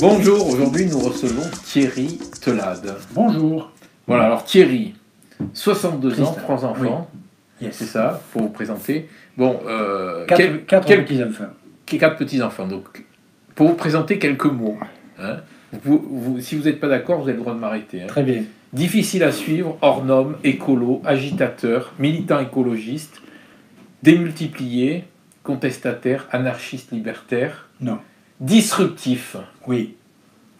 Bonjour, aujourd'hui nous recevons Thierry Telade. Bonjour. Voilà, alors Thierry, 62 ans, Christophe. 3 enfants, Oui. Yes. c'est ça, pour vous présenter. Bon, Quatre petits-enfants. 4 petits-enfants, donc pour vous présenter quelques mots. Hein. Si vous n'êtes pas d'accord, vous avez le droit de m'arrêter. Hein. Très bien. Difficile à suivre, hors norme, écolo, agitateur, militant écologiste, démultiplié, contestataire, anarchiste libertaire, Non. disruptif. Oui.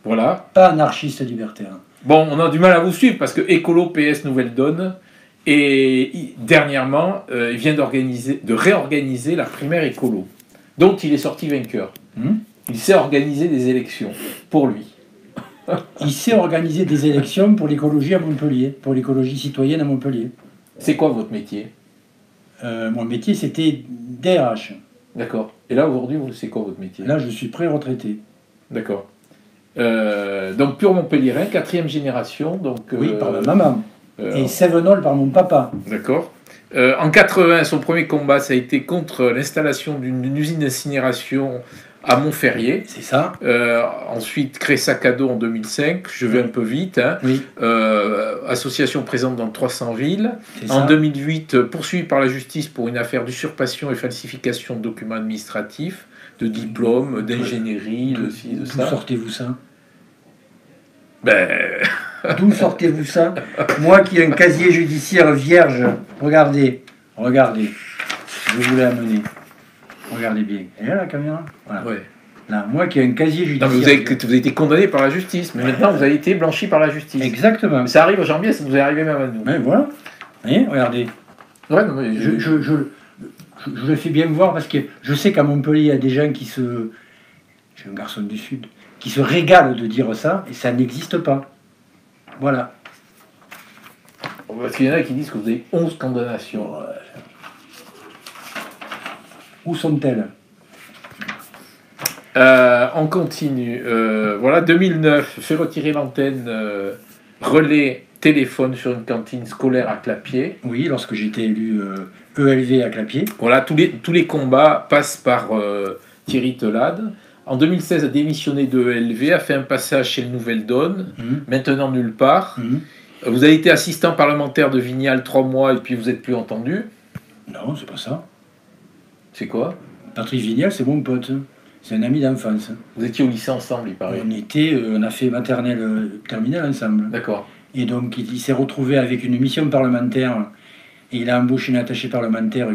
Voilà. Pas anarchiste libertaire. Bon, on a du mal à vous suivre parce que écolo PS Nouvelle Donne et dernièrement, il vient de réorganiser la primaire écolo, dont il est sorti vainqueur. Il sait organiser des élections pour lui. Il sait organiser des élections pour l'écologie à Montpellier, pour l'écologie citoyenne à Montpellier. C'est quoi votre métier? Mon métier, c'était DRH. D'accord. Et là, aujourd'hui, c'est quoi votre métier? Là, je suis pré-retraité. D'accord. Donc, pur Montpellierin, 4e génération. Donc, Oui, par ma maman. Et Sévenol par mon papa. D'accord. En 80, son premier combat, ça a été contre l'installation d'une usine d'incinération à Montferrier. C'est ça. Ensuite, créé Sac à dos en 2005. Je vais un peu vite. Hein. Oui. Association présente dans 300 villes. C'est En ça. 2008, poursuivi par la justice pour une affaire d'usurpation et falsification de documents administratifs, de diplômes, d'ingénierie, de ci, de D'où ça. sortez-vous ça? Ben, D'où sortez-vous ça? Moi qui ai un casier judiciaire vierge. Regardez. Regardez. Je vous l'ai amené. Regardez bien. Et là, la caméra? Voilà. ouais. Là, moi qui ai un casier Non, judiciaire. mais vous avez été condamné par la justice, mais maintenant vous avez été blanchi par la justice. Exactement. Ça arrive aujourd'hui, ça nous est arrivé même à nous. Mais voilà. Vous voyez, regardez. Ouais, non, mais Je le fais bien me voir parce que je sais qu'à Montpellier, il y a des gens qui se... J'ai un garçon du Sud qui se régalent de dire ça et ça n'existe pas. Voilà. Parce qu'il y en a qui disent que vous avez 11 condamnations. Où sont-elles? On continue. Voilà, 2009, fait retirer l'antenne relais téléphone sur une cantine scolaire à Clapiers. Oui, lorsque j'étais élu ELV à Clapiers. Voilà, tous les combats passent par Thierry Telade. En 2016, a démissionné de ELV, a fait un passage chez le Nouvelle Donne, maintenant nulle part. Vous avez été assistant parlementaire de Vignal 3 mois et puis vous n'êtes plus entendu. Non, c'est pas ça. C'est quoi? Patrick Vignal, c'est mon pote. C'est un ami d'enfance. Vous étiez au lycée ensemble, il paraît. On a fait maternelle terminale ensemble. D'accord. Et donc, il s'est retrouvé avec une mission parlementaire et il a embauché une attachée parlementaire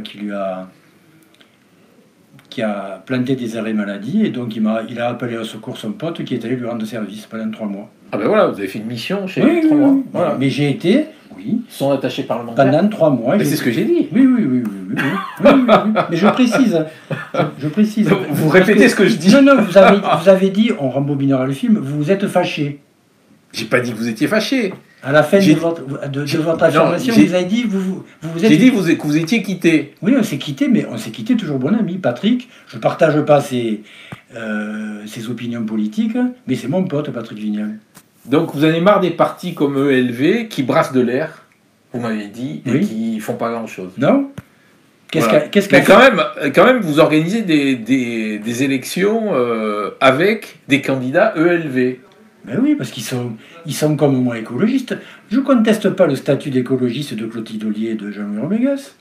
qui a planté des arrêts maladie. Et donc, il a appelé au secours son pote qui est allé lui rendre service pendant 3 mois. Ah ben voilà, vous avez fait une mission chez Oui, 3 mois. oui. Voilà. Mais j'ai été, oui, Son attaché parlementaire. pendant 3 mois. Mais c'est ce que j'ai dit. Oui. Oui. Mais je précise. Je précise. Vous répétez ce que je dis. Non, vous avez dit, on rembobinera le film, vous vous êtes fâché. J'ai pas dit que vous étiez fâché. À la fin J'ai- de votre affirmation, j'ai- vous avez dit, vous êtes... J'ai dit que vous étiez quitté. Oui, on s'est quitté, mais on s'est quitté toujours bon ami. Patrick, je ne partage pas ses opinions politiques, mais c'est mon pote, Patrick Vignal. Donc vous en avez marre des partis comme ELV qui brassent de l'air, vous m'avez dit, et Oui. qui font pas grand-chose. Non? Voilà. Qu'est-ce Mais qu'a quand même, vous organisez des élections avec des candidats ELV. Ben oui, parce qu'ils sont comme moi écologistes. Je ne conteste pas le statut d'écologiste de Clotilde Ollier et de Jean-Louis Romégas.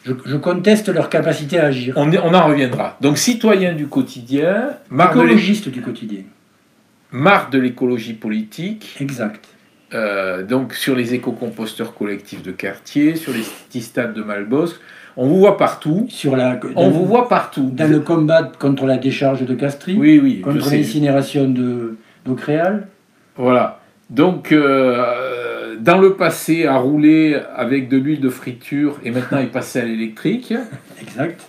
Je conteste leur capacité à agir. On en reviendra. Donc citoyen du quotidien, Écologiste du quotidien. marre de l'écologie politique, Exact. donc sur les éco-composteurs collectifs de quartier, sur les petits stades de Malbosc. On vous voit partout. On vous voit partout. Dans le combat contre la décharge de Castries, Oui, je contre sais. l'incinération d'eau créale. Voilà. Donc, dans le passé, à rouler avec de l'huile de friture et maintenant il passait à l'électrique. Exact.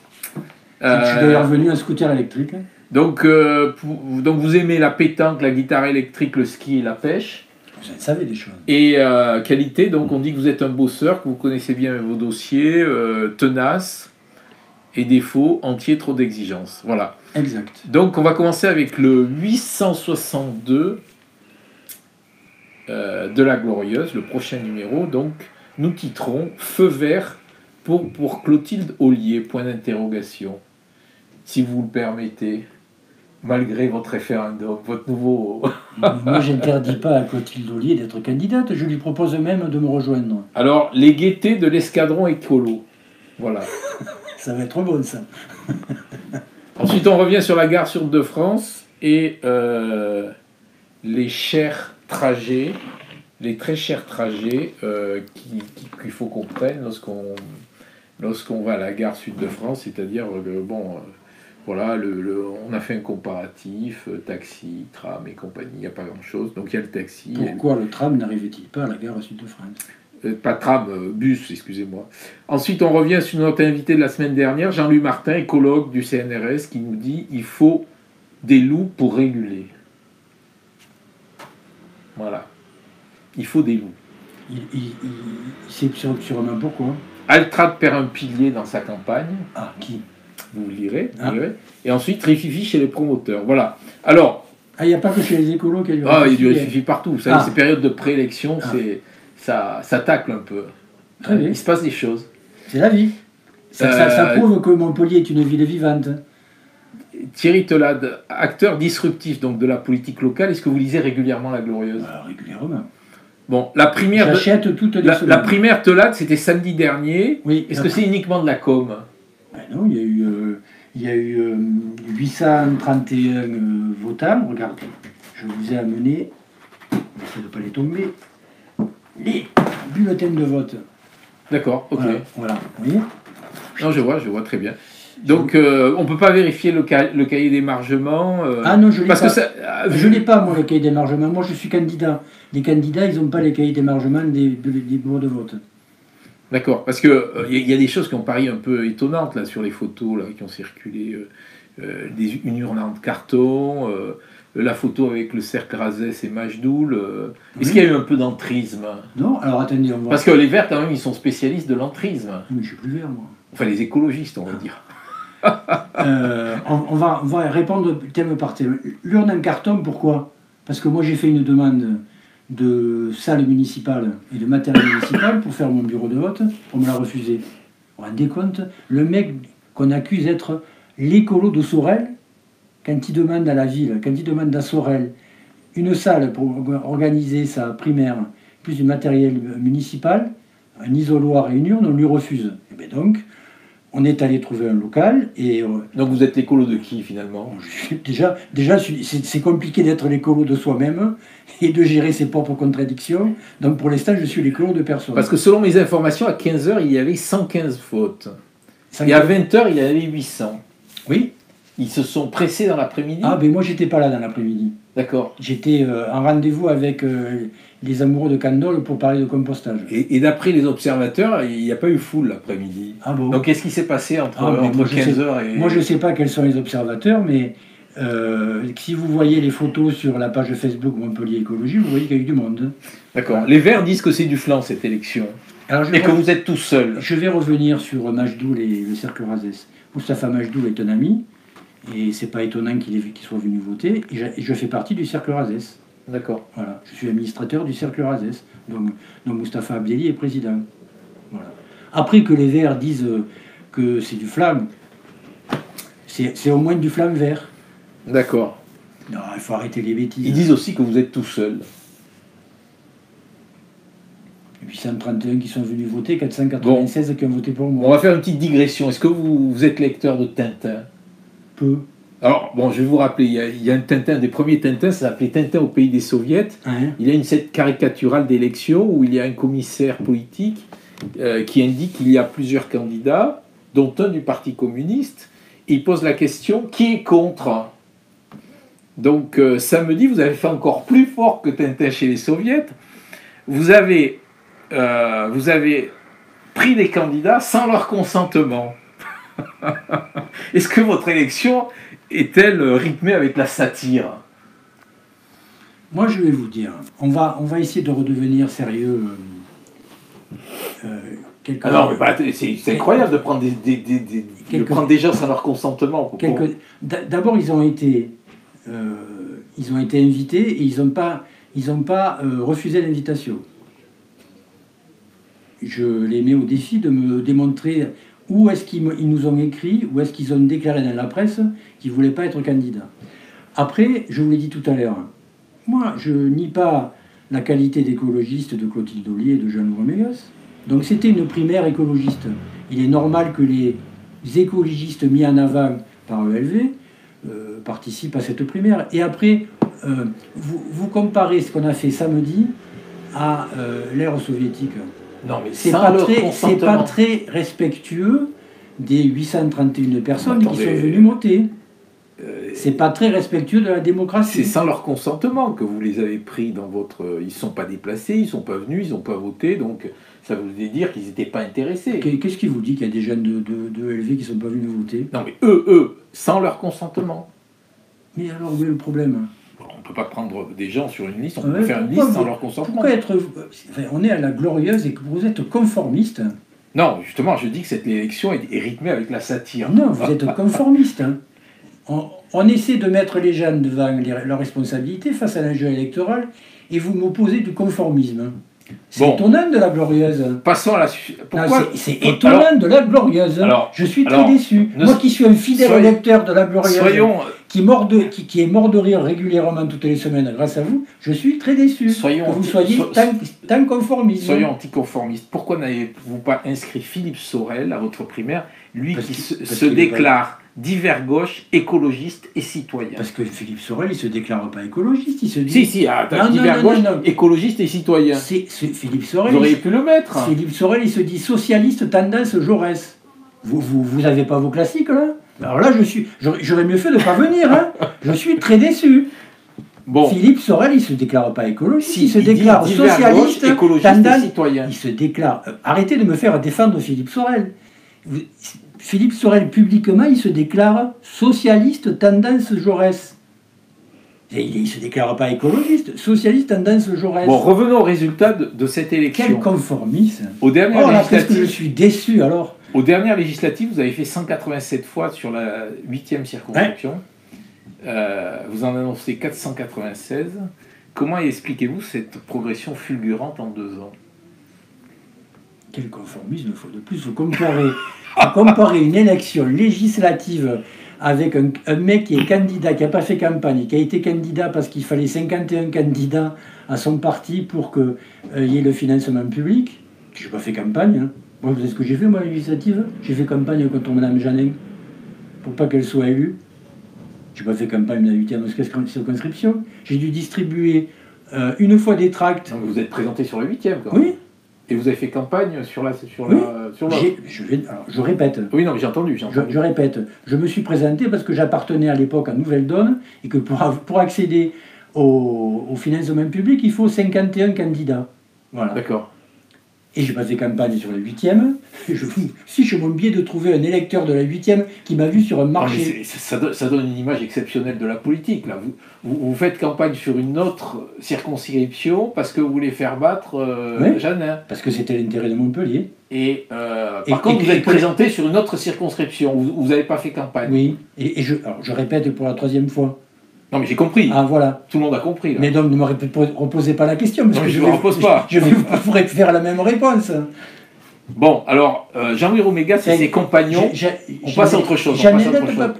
Je suis d'ailleurs venu un scooter électrique. Donc vous aimez la pétanque, la guitare électrique, le ski et la pêche. Vous en savez des choses. Et qualité, donc on dit que vous êtes un bosseur, que vous connaissez bien vos dossiers, tenace, et défaut, entier, trop d'exigences. Voilà. Exact. Donc on va commencer avec le 862 de la Glorieuse, le prochain numéro. Donc nous titrons Feu vert pour Clotilde Ollier, point d'interrogation. Si vous le permettez. malgré votre référendum, votre nouveau... Moi, j'interdis pas à Clotilde Ollier d'être candidate, je lui propose même de me rejoindre. Alors, les gaietés de l'escadron écolo. Voilà. Ça va être bon, ça. Ensuite, on revient sur la gare sur de France et les chers trajets, les très chers trajets qu'il faut qu'on prenne lorsqu'on va à la gare sud de France, c'est-à-dire, voilà, on a fait un comparatif, taxi, tram et compagnie, il n'y a pas grand-chose, donc il y a le taxi. Pourquoi le tram n'arrivait-il pas à la gare sud de France? Pas tram, bus, excusez-moi. Ensuite, on revient sur notre invité de la semaine dernière, Jean-Louis Martin, écologue du CNRS, qui nous dit il faut des loups pour réguler. Voilà. Il faut des loups. C'est sûrement pourquoi. Altrad perd un pilier dans sa campagne. Ah, qui? Vous le lirez. Et ensuite, Rififi chez les promoteurs. Voilà. Alors. Ah, il n'y a pas que chez les écolos qu'il y a du Rififi. Ah, il y a du Rififi partout. Vous savez, ces périodes de préélection, ça tacle un peu. Très bien. Il se passe des choses. C'est la vie. Ça prouve que Montpellier est une ville vivante. Thierry Telade, acteur disruptif donc de la politique locale, est-ce que vous lisez régulièrement La Glorieuse? Régulièrement. Bon, la primaire. J'achète toutes les semaines. La primaire Telade, c'était samedi dernier. Oui. Est-ce que c'est uniquement de la com? Ben non, il y a eu 831 votants. Regardez, je vous ai amené, j'essaie de ne pas les tomber, les bulletins de vote. D'accord, ok. Voilà, vous voyez? Non, je vois très bien. Donc, on ne peut pas vérifier le cahier d'émargement. Ah non, je ne l'ai pas. Je n'ai pas, moi, le cahier d'émargement. Moi, je suis candidat. Les candidats, ils n'ont pas les cahiers d'émargement des bureaux de vote. D'accord, parce qu'il y a des choses qui ont paru un peu étonnantes là, sur les photos là, qui ont circulé. Une urne en carton, la photo avec le cercle Razès et Majdoul. Est-ce qu'il y a eu un peu d'entrisme? Non, alors attendez, on va... Parce que les Verts, quand même, ils sont spécialistes de l'entrisme. Mais je suis plus vert, moi. Enfin, les écologistes, on va dire. On va répondre thème par thème. L'urne en carton, pourquoi? Parce que moi, j'ai fait une demande de salle municipale et de matériel municipal pour faire mon bureau de vote. On me l'a refusé. Vous vous rendez compte? Le mec qu'on accuse d'être l'écolo de Sorel, quand il demande à la ville, quand il demande à Sorel une salle pour organiser sa primaire, plus du matériel municipal, un isoloir et une urne, on lui refuse. Et bien donc, on est allé trouver un local et... Donc vous êtes l'écolo de qui finalement? Déjà c'est compliqué d'être l'écolo de soi-même et de gérer ses propres contradictions. Donc pour l'instant, je suis l'écolo de personne. Parce que selon mes informations, à 15h, il y avait 115 votes. Et à 20h, il y en avait 800. Oui. Ils se sont pressés dans l'après-midi? Ah, ben moi, j'étais pas là dans l'après-midi. D'accord. J'étais en rendez-vous avec les amoureux de Candolle pour parler de compostage. Et d'après les observateurs, il n'y a pas eu foule l'après-midi. Ah bon? Donc qu'est-ce qui s'est passé entre 15h et... Moi, je ne sais pas quels sont les observateurs, mais si vous voyez les photos sur la page Facebook Montpellier Écologie, vous voyez qu'il y a eu du monde. D'accord. Les Verts disent que c'est du flanc, cette élection. Et que vous êtes tout seul. Je vais revenir sur Majdoul et le cercle Razès. Moustapha Majdoul est un ami, et c'est pas étonnant qu'il soit venu voter, et je fais partie du cercle Razès. D'accord. Voilà. Je suis administrateur du cercle Razès, donc Moustapha Abdelli est président. Voilà. Après que les Verts disent que c'est du flamme, c'est au moins du flamme vert. D'accord. Non, il faut arrêter les bêtises. Ils disent aussi que vous êtes tout seul. 831 qui sont venus voter, 496 qui ont voté pour moi. On va faire une petite digression. Est-ce que vous êtes lecteur de Tintin? Peu. Alors, bon, je vais vous rappeler, il y a un Tintin, des premiers Tintins, ça s'appelait Tintin au pays des soviets. Il y a une scène caricaturale d'élection où il y a un commissaire politique qui indique qu'il y a plusieurs candidats, dont un du Parti communiste. Il pose la question, qui est contre? Donc, samedi, vous avez fait encore plus fort que Tintin chez les soviets. Vous avez pris des candidats sans leur consentement. Est-ce que votre élection est-elle rythmée avec la satire? Moi, je vais vous dire, on va essayer de redevenir sérieux. Alors, c'est incroyable de prendre des gens sans leur consentement. D'abord, ils ont été invités et ils n'ont pas refusé l'invitation. Je les mets au défi de me démontrer où est-ce qu'ils nous ont écrit, où est-ce qu'ils ont déclaré dans la presse qu'ils ne voulaient pas être candidats. Après, je vous l'ai dit tout à l'heure, moi, je nie pas la qualité d'écologiste de Clotilde Ollier et de Jean-Louis Mégas. Donc c'était une primaire écologiste. Il est normal que les écologistes mis en avant par ELV participent à cette primaire. Et après, vous comparez ce qu'on a fait samedi à l'ère soviétique. Non, mais c'est pas très respectueux des 831 personnes qui sont venues voter. C'est pas très respectueux de la démocratie. C'est sans leur consentement que vous les avez pris dans votre... Ils ne sont pas déplacés, ils ne sont pas venus, ils n'ont pas voté, donc ça voulait dire qu'ils n'étaient pas intéressés. Qu'est-ce qui vous dit qu'il y a des jeunes de LV qui ne sont pas venus voter? Non mais eux, sans leur consentement. Mais alors où est le problème? On ne peut pas prendre des gens sur une liste, on peut faire une liste sans leur consentement. On est à la glorieuse et que vous êtes conformiste. Non, justement, je dis que cette élection est rythmée avec la satire. Non, vous êtes conformiste. Hein. On essaie de mettre les jeunes devant leurs responsabilités face à l'enjeu électoral et vous m'opposez du conformisme. C'est étonnant de la glorieuse. Passons à la... Pourquoi c'est étonnant de la glorieuse. Je suis très déçu. Moi qui suis un fidèle lecteur de la glorieuse, qui est mort de rire régulièrement toutes les semaines grâce à vous, je suis très déçu que vous soyez tant conformiste. Soyons anticonformistes. Pourquoi n'avez-vous pas inscrit Philippe Sorel à votre primaire, lui qui se déclare divers gauche, écologiste et citoyen? Parce que Philippe Sorel, il ne se déclare pas écologiste, il se dit... Si, divers gauche, écologiste et citoyen. Philippe Sorel... Vous auriez pu le mettre. Philippe Sorel, il se dit socialiste, tendance Jaurès. Vous n'avez pas vos classiques, là? Alors là, j'aurais mieux fait de ne pas venir, hein. Je suis très déçu. Bon. Philippe Sorel, il ne se déclare pas écologiste, il se déclare socialiste, tendance, citoyen. Il se déclare... Arrêtez de me faire défendre Philippe Sorel. Philippe Sorel, publiquement, il se déclare socialiste, tendance Jaurès. Il ne se déclare pas écologiste, socialiste, tendance Jaurès. Bon, revenons au résultat de cette élection. Quel conformisme. Aux dernières législatives, que je suis déçu, alors. Aux dernières législatives, vous avez fait 187 fois sur la 8e circonscription. Vous en annoncez 496. Comment expliquez-vous cette progression fulgurante en 2 ans? Quel conformisme, il faut de plus. Vous comparez une élection législative avec un mec qui est candidat, qui n'a pas fait campagne, qui a été candidat parce qu'il fallait 51 candidats à son parti pour qu'il y ait le financement public. Je n'ai pas fait campagne. Hein. Moi, vous savez ce que j'ai fait, moi, législative? J'ai fait campagne contre Mme Jeannin pour pas qu'elle soit élue. Je n'ai pas fait campagne de la 8e circonscription. J'ai dû distribuer une fois des tracts. Donc vous êtes présenté sur la 8e, quand même. Oui. Et vous avez fait campagne sur la... Je répète. Oui, non, mais j'ai entendu. Je répète. Je me suis présenté parce que j'appartenais à l'époque à Nouvelle Donne et que pour accéder au financement public, il faut 51 candidats. Voilà. D'accord. Et j'ai pas fait campagne sur la 8e. Si je m'en biais de trouver un électeur de la 8e qui m'a vu sur un marché... Ça donne une image exceptionnelle de la politique. Là. Vous faites campagne sur une autre circonscription parce que vous voulez faire battre Jeannin. Parce que c'était l'intérêt de Montpellier. Et par contre, vous êtes présenté sur une autre circonscription. Vous n'avez pas fait campagne. Oui. Alors, je répète pour la 3e fois. Non, mais j'ai compris. Ah, voilà. Tout le monde a compris. Là. Mais donc, ne me reposez pas la question. Parce non, que je ne repose pas. Je pourrais faire la même réponse. Bon, alors, Jean-Louis Romégas et ses compagnons, on passe à autre chose.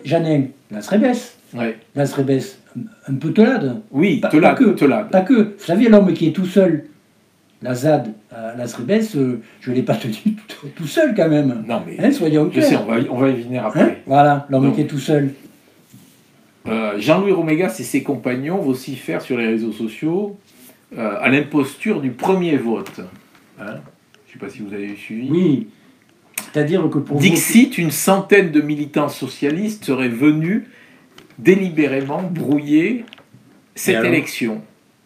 Jeannin, la Srébès. Ouais. La Srébès, un peu teulade. Oui, teulade. Pas que. Vous savez, l'homme qui est tout seul, la ZAD, la Srébès, je ne l'ai pas tenu tout seul quand même. Non, mais. Hein, soyons clairs. Je sais, on va y venir après. Hein, voilà, l'homme qui est tout seul. Jean-Louis Romégas et ses compagnons vocifèrent sur les réseaux sociaux à l'imposture du premier vote. Hein, je ne sais pas si vous avez suivi. Oui. C'est-à-dire que pour Dixit, une centaine de militants socialistes seraient venus délibérément brouiller cette élection.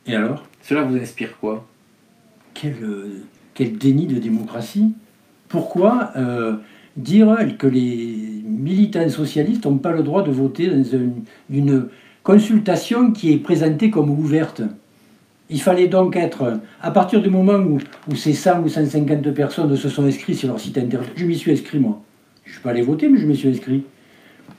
Et alors? Cela vous inspire quoi? Quel déni de démocratie. Pourquoi dire que les militants socialistes n'ont pas le droit de voter dans une consultation qui est présentée comme ouverte? Il fallait donc être, à partir du moment où ces 100 ou 150 personnes se sont inscrites sur leur site internet, je m'y suis inscrit moi, je ne suis pas allé voter mais je me suis inscrit.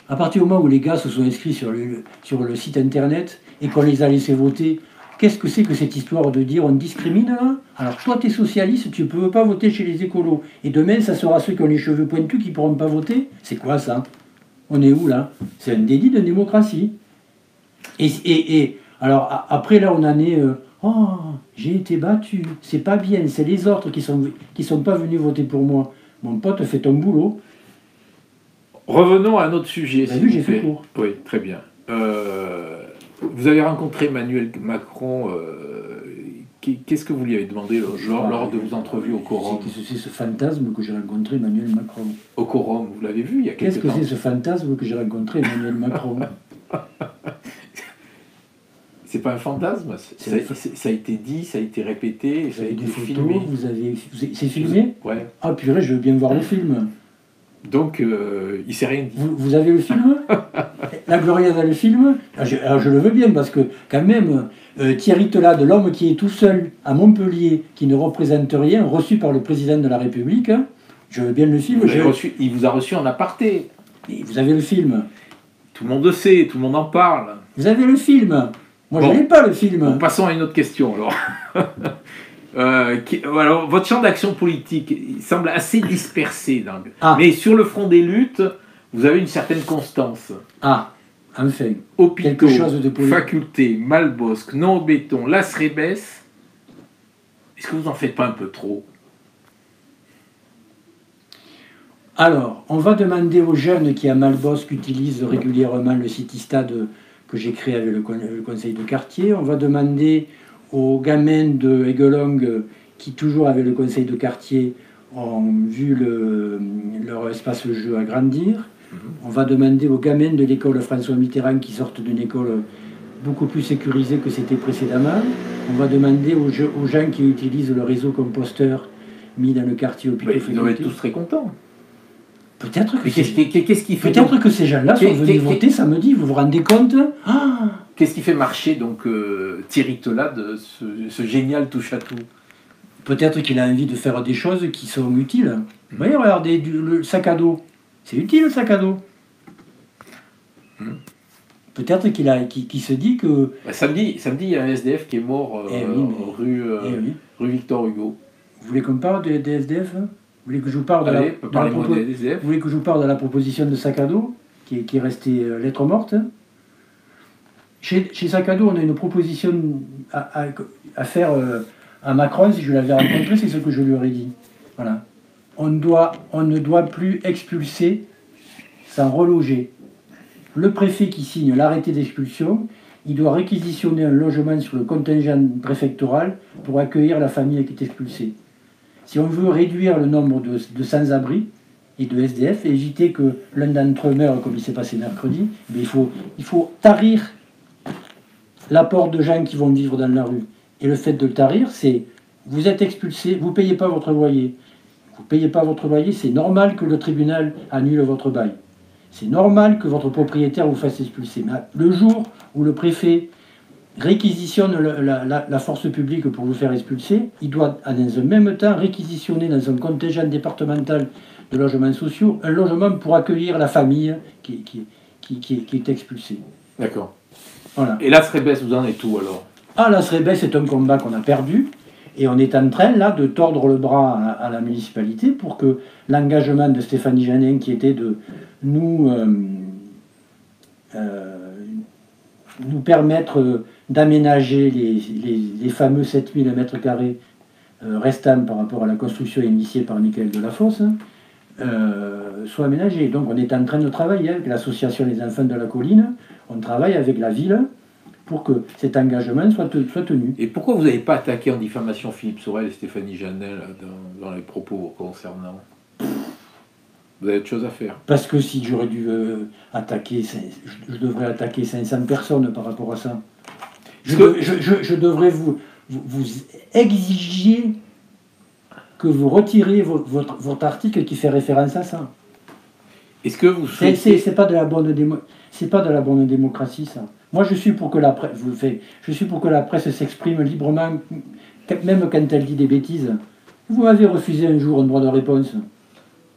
À partir du moment où les gars se sont inscrits sur le site internet et qu'on les a laissés voter, qu'est-ce que c'est que cette histoire de dire on discrimine là? Alors toi tu es socialiste, tu ne peux pas voter chez les écolos. Et demain ça sera ceux qui ont les cheveux pointus qui ne pourront pas voter? C'est quoi ça? On est où là? C'est un déni de démocratie. Et alors, après, là, on en est... oh, j'ai été battu, c'est pas bien, c'est les autres qui sont pas venus voter pour moi. Mon pote, fais ton boulot. Revenons à notre sujet. Vous avez vu, j'ai fait court. Oui, très bien. Vous avez rencontré Emmanuel Macron. Qu'est-ce que vous lui avez demandé lors de vos entrevues au Quorum? C'est ce fantasme que j'ai rencontré Emmanuel Macron. Au Quorum, vous l'avez vu il y a quelques temps. Qu'est-ce que c'est ce fantasme que j'ai rencontré Emmanuel Macron? C'est pas un fantasme, ça a été dit, ça a été répété, ça a été filmé. C'est filmé? Ouais. Ah purée, je veux bien voir le film. Donc, il s'est rien dit. Vous avez le film? La Glorieuse a le film? Alors je le veux bien, parce que quand même, Thierry Telade, l'homme qui est tout seul à Montpellier, qui ne représente rien, reçu par le président de la République, hein, je veux bien le film. Il vous a reçu en aparté. Et vous avez le film? Tout le monde le sait, tout le monde en parle. Vous avez le film? Moi, je n'ai pas le film. Bon, passons à une autre question, alors. Alors, votre champ d'action politique semble assez dispersé. Mais sur le front des luttes, vous avez une certaine constance. Ah, enfin. Hôpitaux, quelque chose de politique. Faculté, Malbosc, Non-Béton, Las Rébes. Est-ce que vous en faites pas un peu trop? Alors, on va demander aux jeunes qui à Malbosc utilisent régulièrement le City-Stade que j'ai créé avec le conseil de quartier. On va demander aux gamins de Hegelong qui, toujours avec le conseil de quartier, ont vu leur espace de jeu agrandir. On va demander aux gamins de l'école François Mitterrand qui sortent d'une école beaucoup plus sécurisée que c'était précédemment. On va demander aux gens qui utilisent le réseau composteur mis dans le quartier hôpital. Ils doivent être tous très contents. Peut-être que, qu'est-ce qui fait peut-être que ces gens-là sont venus voter samedi, vous vous rendez compte? Qu'est-ce qui fait marcher donc Thierry Telade, ce génial touche-à-tout? Peut-être qu'il a envie de faire des choses qui sont utiles. Vous voyez, regardez, le sac à dos. C'est utile, le sac à dos. Peut-être qu'il se dit que... Samedi, il y a un SDF qui est mort rue Victor Hugo. Vous voulez qu'on parle des SDF? Vous voulez que je vous parle de la proposition de sac à dos qui est restée lettre morte? Chez Sac à dos, on a une proposition à faire à Macron. Si je l'avais rencontré, c'est ce que je lui aurais dit. Voilà. On ne doit plus expulser sans reloger. Le préfet qui signe l'arrêté d'expulsion, il doit réquisitionner un logement sur le contingent préfectoral pour accueillir la famille qui est expulsée. Si on veut réduire le nombre de sans-abri et de SDF et éviter que l'un d'entre eux meure comme il s'est passé mercredi, il faut tarir l'apport de gens qui vont vivre dans la rue. Et le fait de le tarir, c'est vous êtes expulsé, vous ne payez pas votre loyer. Vous ne payez pas votre loyer, c'est normal que le tribunal annule votre bail. C'est normal que votre propriétaire vous fasse expulser. Mais le jour où le préfet réquisitionne la force publique pour vous faire expulser, il doit dans un même temps réquisitionner dans un contingent départemental de logements sociaux un logement pour accueillir la famille qui est expulsée. D'accord. Voilà. Et Las Rébes, vous en êtes où alors? Las Rébes, c'est un combat qu'on a perdu et on est en train là de tordre le bras à la municipalité pour que l'engagement de Stéphanie Janin qui était de nous permettre d'aménager les fameux 7000 m² restants par rapport à la construction initiée par Michael Delafosse soit aménagé. Donc on est en train de travailler avec l'association Les Enfants de la Colline, on travaille avec la ville pour que cet engagement soit tenu. Et pourquoi vous n'avez pas attaqué en diffamation Philippe Sorel et Stéphanie Janin dans les propos concernant? Vous avez autre chose à faire. Parce que si j'aurais dû attaquer, je devrais attaquer 500 personnes par rapport à ça. Je devrais vous exiger que vous retiriez votre article qui fait référence à ça. Est-ce que vous souhaitez... C'est pas de la bonne démocratie, ça. Moi, je suis pour que la presse s'exprime librement, même quand elle dit des bêtises. Vous m'avez refusé un jour un droit de réponse.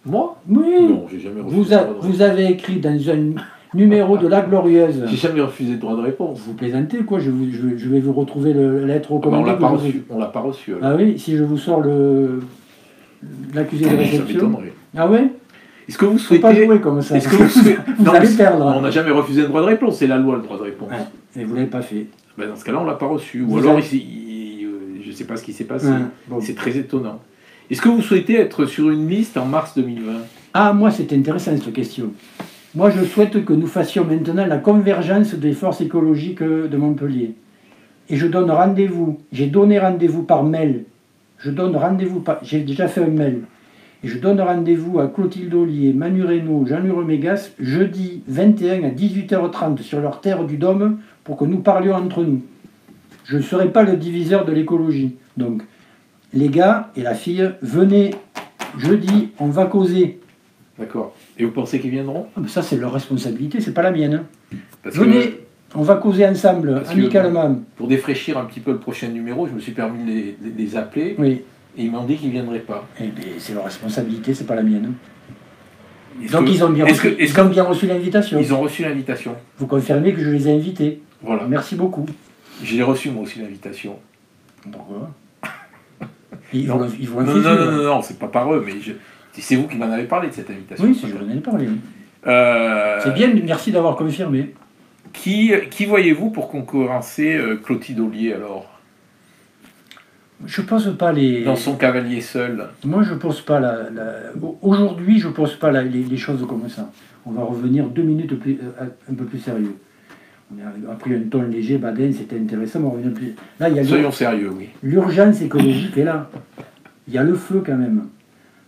Moi? Oui. Non, j'ai jamais refusé. Vous avez écrit dans un numéro de La Glorieuse. J'ai jamais refusé le droit de réponse. Vous plaisantez, quoi. Je vais vous retrouver la lettre recommandée. On l'a pas reçu. Ah oui, si je vous sors l'accusé de réception. Ça m'étonnerait. Ah ouais? Est-ce que vous souhaitez... Faut pas jouer comme ça. Est-ce que vous allez perdre. On n'a jamais refusé un droit de réponse. C'est la loi, le droit de réponse. Ouais. Et vous ne l'avez pas fait. Ben, dans ce cas-là, on ne l'a pas reçu. Ou alors, je ne sais pas ce qui s'est passé. Bon. C'est très étonnant. Est-ce que vous souhaitez être sur une liste en mars 2020? Ah, moi, c'est intéressant cette question. Moi, je souhaite que nous fassions maintenant la convergence des forces écologiques de Montpellier. Et je donne rendez-vous. J'ai donné rendez-vous par mail. J'ai déjà fait un mail. Et je donne rendez-vous à Clotilde Ollier, Manu Reynaud, Jean-Louis Remégas, jeudi 21 à 18h30 sur leur terre du Dôme pour que nous parlions entre nous. Je ne serai pas le diviseur de l'écologie. Donc, les gars et la fille, venez jeudi, on va causer. D'accord. Et vous pensez qu'ils viendront? Ça, c'est leur responsabilité, c'est pas la mienne. Venez, on va causer ensemble, amicalement. Pour défraîchir un petit peu le prochain numéro, je me suis permis de les appeler. Oui. Et ils m'ont dit qu'ils ne viendraient pas. Eh bien, c'est leur responsabilité, c'est pas la mienne. Donc ils ont bien reçu l'invitation. Ils ont reçu l'invitation. Vous confirmez que je les ai invités. Voilà. Merci beaucoup. J'ai reçu moi aussi l'invitation. Pourquoi ils vont Non, c'est pas par eux, mais c'est vous qui m'en avez parlé de cette invitation. Oui, je vous en ai parlé. C'est bien, merci d'avoir confirmé. Qui voyez-vous pour concurrencer Clotilde Ollier alors? Je pose pas les... Dans son cavalier seul. Moi, je pose pas Aujourd'hui, je pose pas les choses comme ça. On va revenir 2 minutes un peu plus sérieux. On a pris un ton léger, badin, c'était intéressant, mais on revient plus... Là, soyons sérieux, oui. L'urgence écologique est là. Il y a le feu quand même.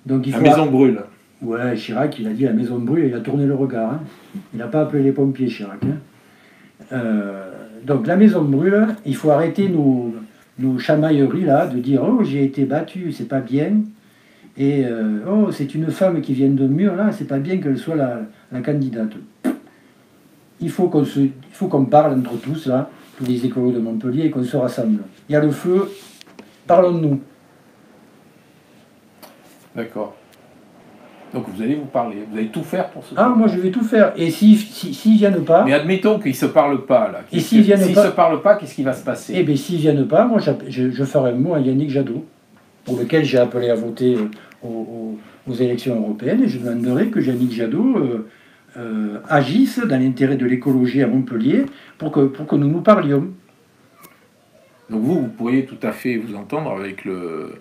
Donc, la maison brûle. Ouais, Chirac, il a dit la maison brûle, il a tourné le regard. Hein. Il n'a pas appelé les pompiers, Chirac. Hein. Donc, la maison brûle, il faut arrêter nos chamailleries là, de dire oh j'ai été battu, c'est pas bien, et oh c'est une femme qui vient de mur là, c'est pas bien qu'elle soit la candidate. Il faut qu'on parle entre tous là, tous les écolos de Montpellier, et qu'on se rassemble. Il y a le feu, parlons-nous. D'accord. Donc vous allez vous parler, vous allez tout faire pour ce Ah, moi je vais tout faire. Et s'ils viennent pas... Mais admettons qu'ils ne se parlent pas, là. Et s'ils viennent pas... se parlent pas, qu'est-ce qui va se passer? Eh bien, s'ils viennent pas, moi je ferai un mot à Yannick Jadot, pour lequel j'ai appelé à voter aux élections européennes, et je demanderai que Yannick Jadot agisse dans l'intérêt de l'écologie à Montpellier pour que nous nous parlions. Donc vous pourriez tout à fait vous entendre avec le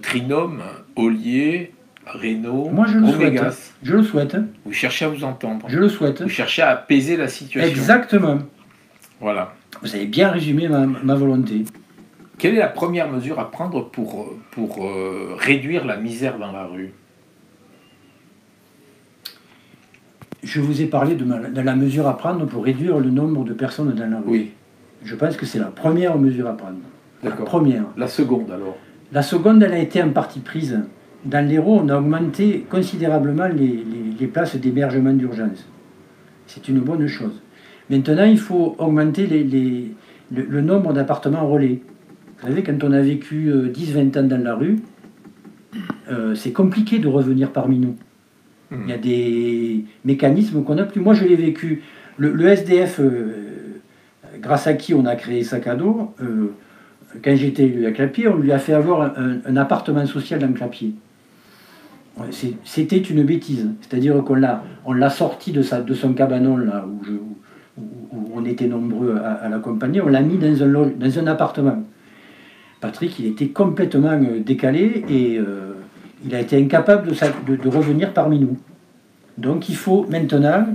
trinôme Ollier... Reynaud, moi je le souhaite. Je le souhaite. Vous cherchez à vous entendre. Je le souhaite. Vous cherchez à apaiser la situation. Exactement. Voilà. Vous avez bien résumé ma volonté. Quelle est la première mesure à prendre pour réduire la misère dans la rue? Je vous ai parlé de la mesure à prendre pour réduire le nombre de personnes dans la rue. Oui. Je pense que c'est la première mesure à prendre. D'accord. La première. La seconde alors? La seconde, elle a été en partie prise. Dans l'Hérault, on a augmenté considérablement les places d'hébergement d'urgence. C'est une bonne chose. Maintenant, il faut augmenter le nombre d'appartements relais. Vous savez, quand on a vécu 10-20 ans dans la rue, c'est compliqué de revenir parmi nous. Il y a des mécanismes qu'on n'a plus. Moi, je l'ai vécu. Le SDF, grâce à qui on a créé Sac à dos, quand j'étais élu à Clapier, on lui a fait avoir un appartement social dans Clapier. C'était une bêtise. C'est-à-dire qu'on l'a sorti de son cabanon, là, où on était nombreux à l'accompagner, on l'a mis dans un appartement. Patrick, il était complètement décalé et il a été incapable de revenir parmi nous. Donc il faut maintenant,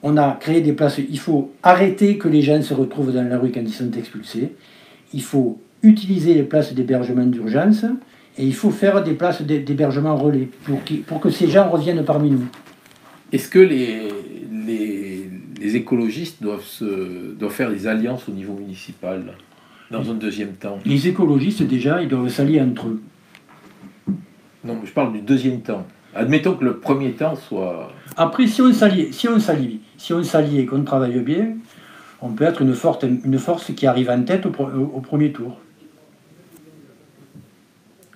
on a créé des places, il faut arrêter que les gens se retrouvent dans la rue quand ils sont expulsés, il faut utiliser les places d'hébergement d'urgence et il faut faire des places d'hébergement relais pour que ces gens reviennent parmi nous. Est-ce que les écologistes doivent faire des alliances au niveau municipal dans un deuxième temps? Les écologistes, déjà, ils doivent s'allier entre eux. Non, mais je parle du deuxième temps. Admettons que le premier temps soit... Après, si on s'allie et qu'on travaille bien, on peut être une force qui arrive en tête au premier tour.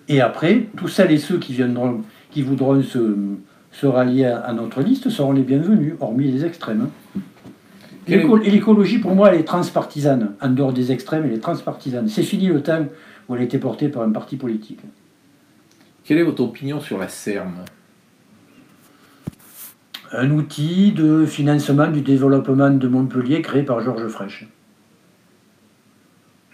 Et après, tous celles et ceux qui voudront se rallier à notre liste seront les bienvenus, hormis les extrêmes. Et l'écologie, pour moi, elle est transpartisane. En dehors des extrêmes, elle est transpartisane. C'est fini le temps où elle était portée par un parti politique. Quelle est votre opinion sur la Serm? Un outil de financement du développement de Montpellier créé par Georges Frêche.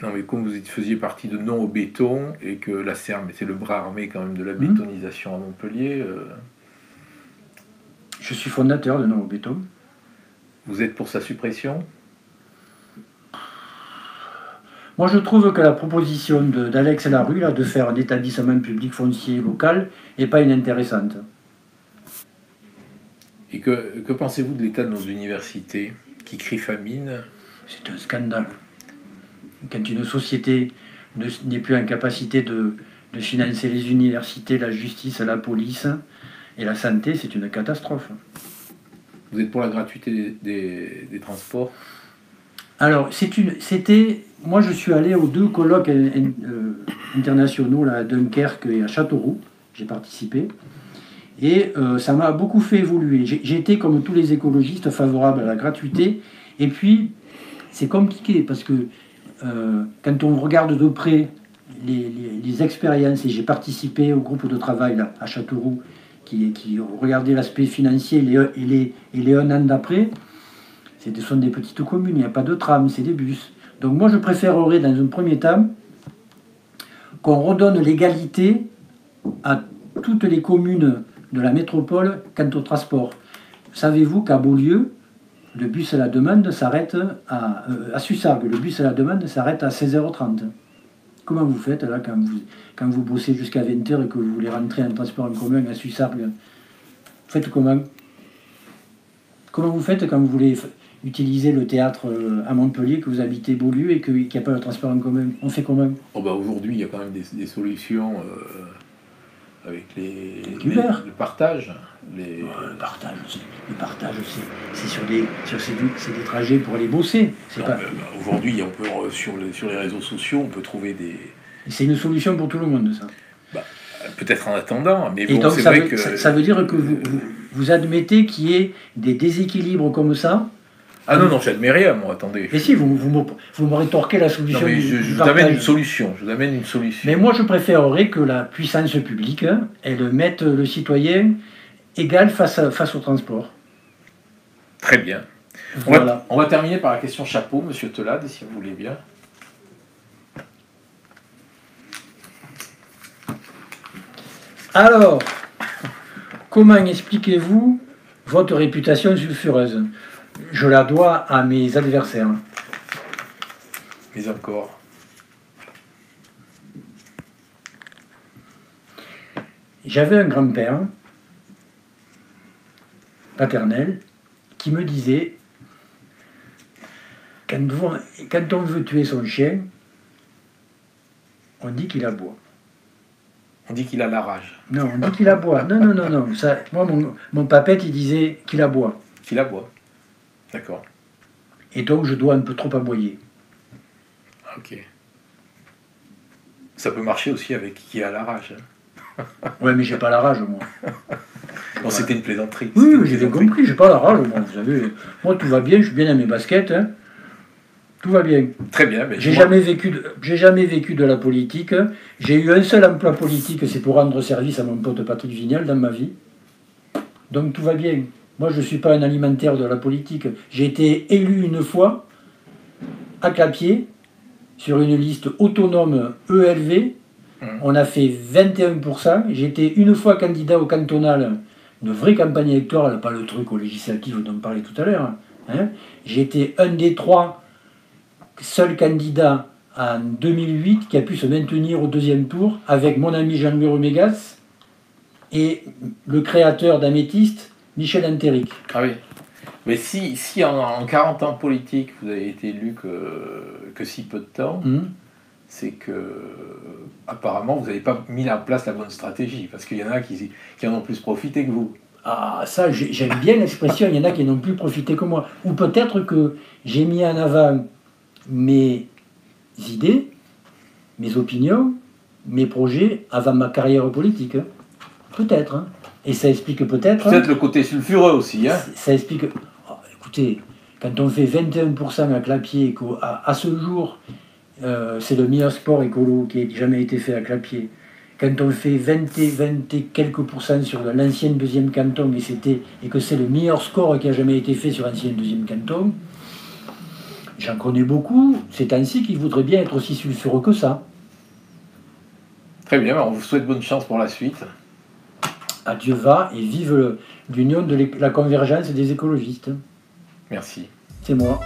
Non, mais comme vous faisiez partie de Non au béton, et que la Serme était le bras armé quand même de la bétonisation à Montpellier... Je suis fondateur de Non au béton. Vous êtes pour sa suppression? Moi, je trouve que la proposition d'Alex Larue, là, de faire un établissement public foncier local, n'est pas inintéressante. Et que pensez-vous de l'état de nos universités qui crient famine? C'est un scandale. Quand une société n'est plus en capacité de financer les universités, la justice, la police et la santé, c'est une catastrophe. Vous êtes pour la gratuité des transports? Alors, moi, je suis allé aux 2 colloques internationaux là, à Dunkerque et à Châteauroux. J'ai participé. Et ça m'a beaucoup fait évoluer. J'étais, comme tous les écologistes, favorable à la gratuité. Et puis, c'est compliqué parce que quand on regarde de près les expériences, et j'ai participé au groupe de travail là, à Châteauroux, qui regardait l'aspect financier et les 1 an d'après, ce sont des petites communes, il n'y a pas de tram, c'est des bus. Donc moi, je préférerais, dans un premier temps, qu'on redonne l'égalité à toutes les communes de la métropole quant au transport. Savez-vous qu'à Beaulieu, le bus à la demande s'arrête à Sussargues, le bus à la demande s'arrête à 16h30. Comment vous faites là quand vous bossez jusqu'à 20h et que vous voulez rentrer en transport en commun à Sussargues? Vous faites comment? Comment vous faites quand vous voulez utiliser le théâtre à Montpellier, que vous habitez Beaulieu et qu'il n'y a pas de transport en commun? On fait comment? Aujourd'hui, il y a quand même des solutions avec le partage. Le partage, c'est sur des trajets pour aller bosser. Aujourd'hui, sur les réseaux sociaux, on peut trouver des... C'est une solution pour tout le monde, ça. Peut-être en attendant, mais bon, et donc ça veut dire que vous admettez qu'il y ait des déséquilibres comme ça? Ah non, j'admets rien, moi, attendez. Mais si, vous me rétorquez la solution. Non, mais je vous amène une solution. Mais moi, je préférerais que la puissance publique, elle mette le citoyen égal face au transport. Très bien. Voilà. On va terminer par la question chapeau, monsieur Telade, si vous voulez bien. Alors, comment expliquez-vous votre réputation sulfureuse? Je la dois à mes adversaires. Mais encore. J'avais un grand-père paternel qui me disait, quand on veut tuer son chien, on dit qu'il aboie. On dit qu'il a la rage. Non, on dit qu'il aboie. Non. Ça, moi, mon papette, il disait qu'il aboie. Qu'il aboie. D'accord. Et donc, je dois un peu trop aboyer. Ok. Ça peut marcher aussi avec qui a la rage. Ouais, mais j'ai pas la rage, moi. Non, c'était une plaisanterie. Oui, j'ai bien compris, j'ai pas la rage, moi. Vous savez, moi, tout va bien, je suis bien dans mes baskets. Hein. Tout va bien. Très bien. Mais j'ai jamais vécu de la politique. J'ai eu un seul emploi politique, c'est pour rendre service à mon pote Patrick Vignal dans ma vie. Donc tout va bien. Moi, je ne suis pas un alimentaire de la politique. J'ai été élu une fois à Clapiers sur une liste autonome ELV. On a fait 21%. J'ai été une fois candidat au cantonal, une vraie campagne électorale, pas le truc aux législatives dont on parlait tout à l'heure. Hein. J'ai été un des 3 seuls candidats en 2008 qui a pu se maintenir au 2e tour avec mon ami Jean-Louis Rumégas et le créateur d'Améthyste, Michel Antéric. Ah oui. Mais si en 40 ans politique, vous avez été élu que si peu de temps, c'est que apparemment vous n'avez pas mis en place la bonne stratégie, parce qu'il y en a qui en ont plus profité que vous. Ah, ça, j'aime bien l'expression, il y en a qui n'ont plus profité que moi. Ou peut-être que j'ai mis en avant mes idées, mes opinions, mes projets avant ma carrière politique. Peut-être. Hein. Et ça explique peut-être... Peut-être le côté sulfureux aussi. Hein. Ça explique... Oh, écoutez, quand on fait 21% à Clapiers, à ce jour, c'est le meilleur sport écolo qui ait jamais été fait à Clapiers. Quand on fait 20 et quelques % sur l'ancien 2e canton, et que c'est le meilleur score qui a jamais été fait sur l'ancien 2e canton, J'en connais beaucoup, c'est ainsi qu'ils voudraient bien être aussi sulfureux que ça. Très bien, on vous souhaite bonne chance pour la suite. Adieu va et vive l'union de la convergence des écologistes. Merci. C'est moi.